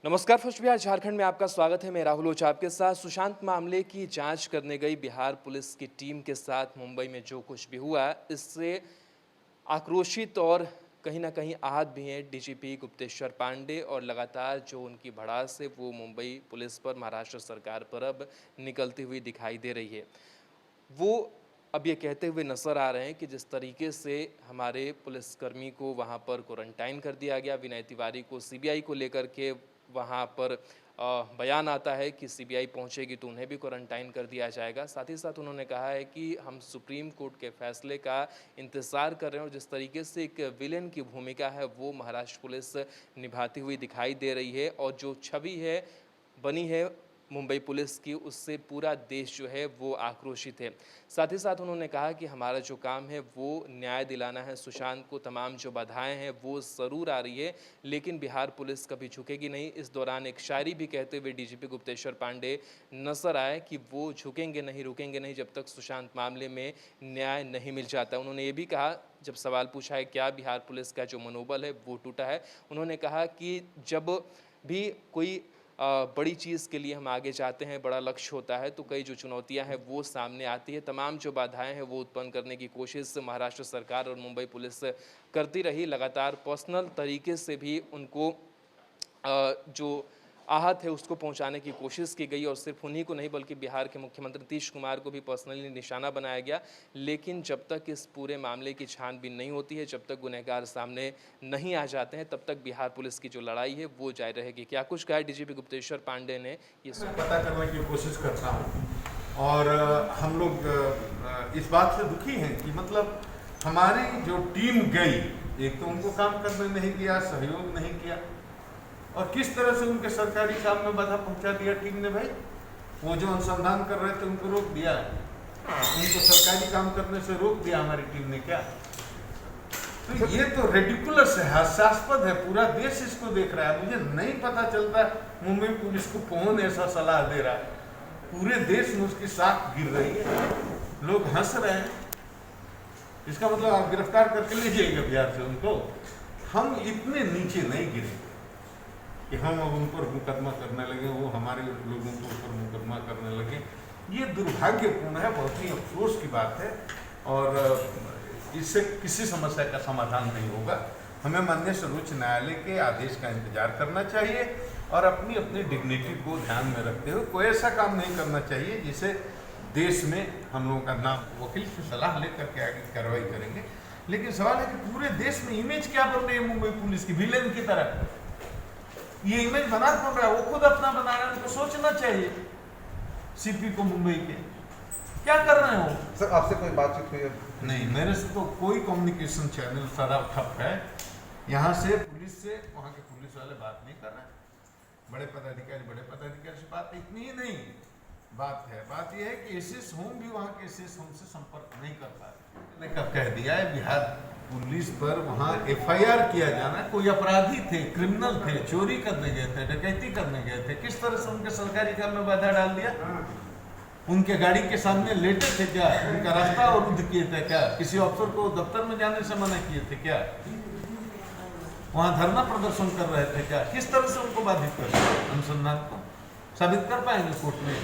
नमस्कार फर्स्ट बिहार झारखंड में आपका स्वागत है। मैं राहुल ओझा आपके साथ। सुशांत मामले की जांच करने गई बिहार पुलिस की टीम के साथ मुंबई में जो कुछ भी हुआ, इससे आक्रोशित और कहीं ना कहीं आहत भी हैं डीजीपी गुप्तेश्वर पांडे, और लगातार जो उनकी भड़ास है वो मुंबई पुलिस पर, महाराष्ट्र सरकार पर अब निकलती हुई दिखाई दे रही है। वो अब ये कहते हुए नजर आ रहे हैं कि जिस तरीके से हमारे पुलिसकर्मी को वहाँ पर क्वारंटाइन कर दिया गया, विनय तिवारी को सीबीआई को लेकर के वहाँ पर बयान आता है कि सीबीआई पहुँचेगी तो उन्हें भी क्वारंटाइन कर दिया जाएगा। साथ ही साथ उन्होंने कहा है कि हम सुप्रीम कोर्ट के फैसले का इंतज़ार कर रहे हैं, और जिस तरीके से एक विलेन की भूमिका है वो महाराष्ट्र पुलिस निभाती हुई दिखाई दे रही है, और जो छवि है बनी है मुंबई पुलिस की, उससे पूरा देश जो है वो आक्रोशित है। साथ ही साथ उन्होंने कहा कि हमारा जो काम है वो न्याय दिलाना है सुशांत को। तमाम जो बाधाएं हैं वो ज़रूर आ रही है, लेकिन बिहार पुलिस कभी झुकेगी नहीं। इस दौरान एक शायरी भी कहते हुए डीजीपी गुप्तेश्वर पांडे नजर आए कि वो झुकेंगे नहीं, रुकेंगे नहीं जब तक सुशांत मामले में न्याय नहीं मिल जाता। उन्होंने ये भी कहा, जब सवाल पूछा है क्या बिहार पुलिस का जो मनोबल है वो टूटा है, उन्होंने कहा कि जब भी कोई बड़ी चीज़ के लिए हम आगे जाते हैं, बड़ा लक्ष्य होता है, तो कई जो चुनौतियां हैं वो सामने आती है। तमाम जो बाधाएं हैं वो उत्पन्न करने की कोशिश महाराष्ट्र सरकार और मुंबई पुलिस करती रही। लगातार पर्सनल तरीके से भी उनको जो आहत है उसको पहुंचाने की कोशिश की गई, और सिर्फ उन्हीं को नहीं बल्कि बिहार के मुख्यमंत्री नीतीश कुमार को भी पर्सनली निशाना बनाया गया। लेकिन जब तक इस पूरे मामले की छानबीन नहीं होती है, जब तक गुनहगार सामने नहीं आ जाते हैं, तब तक बिहार पुलिस की जो लड़ाई है वो जारी रहेगी। क्या कुछ कहा डीजीपी गुप्तेश्वर पांडे ने, ये पता करने की कोशिश करता हूँ। और हम लोग इस बात से दुखी हैं कि मतलब हमारी जो टीम गई, एक तो उनको काम करने नहीं दिया, सहयोग नहीं किया, और किस तरह से उनके सरकारी काम में बाधा पहुंचा दिया टीम ने। भाई वो जो अनुसंधान कर रहे थे उनको रोक दिया, उनको सरकारी काम करने से रोक दिया हमारी टीम ने। क्या तो ये तो रेडिकुलस है, हास्यास्पद है। पूरा देश इसको देख रहा है। मुझे नहीं पता चलता मुंबई पुलिस को कौन ऐसा सलाह दे रहा है। पूरे देश में उसकी साख गिर रही है, लोग हंस रहे हैं। इसका मतलब आप गिरफ्तार करके ले जाइएगा बिहार से उनको। हम इतने नीचे नहीं गिरे कि हम अब उन पर मुकदमा करने लगे, वो हमारे लोगों के ऊपर मुकदमा करने लगे। ये दुर्भाग्यपूर्ण है, बहुत ही अफसोस की बात है, और इससे किसी समस्या का समाधान नहीं होगा। हमें माननीय सर्वोच्च न्यायालय के आदेश का इंतजार करना चाहिए, और अपनी अपनी डिग्निटी को ध्यान में रखते हुए कोई ऐसा काम नहीं करना चाहिए जिसे देश में हम लोगों का नाम, वकील से सलाह लेकर के आगे कार्रवाई करेंगे। लेकिन सवाल है कि पूरे देश में इमेज क्या बन रही है मुंबई पुलिस की, विलेन की तरह। ये इमेज बना कौन रहा है? वो खुद अपना बना रहे हैं। उनको सोचना चाहिए सीपी को मुंबई के क्या कर रहे हो। सर आपसे कोई बातचीत हुई है? नहीं, मेरे से तो कोई कम्युनिकेशन चैनल सारा ठप है। यहाँ से पुलिस से, वहाँ के पुलिस वाले बात नहीं कर रहे हैं। बड़े पदाधिकारी से बात इतनी ही नहीं बात है। बात यह है कि एसएस होम भी वहाँ के एसएस होम से संपर्क नहीं कर पा रहे। मैंने कब कह दिया है बिहार पुलिस पर वहाँ एफआईआर किया जाना। कोई अपराधी थे, क्रिमिनल थे, चोरी करने गए थे, डकैती करने गए थे, किस तरह से उनके सरकारी काम में बाधा डाल दिया। उनके गाड़ी के सामने लेटे थे क्या? उनका रास्ता अवरुद्ध किए थे क्या? किसी अफसर को दफ्तर में जाने से मना किए थे क्या? वहाँ धरना प्रदर्शन कर रहे थे क्या? किस तरह से उनको बाधित कर अनुसंधान को साबित कर पाएंगे कोर्ट में?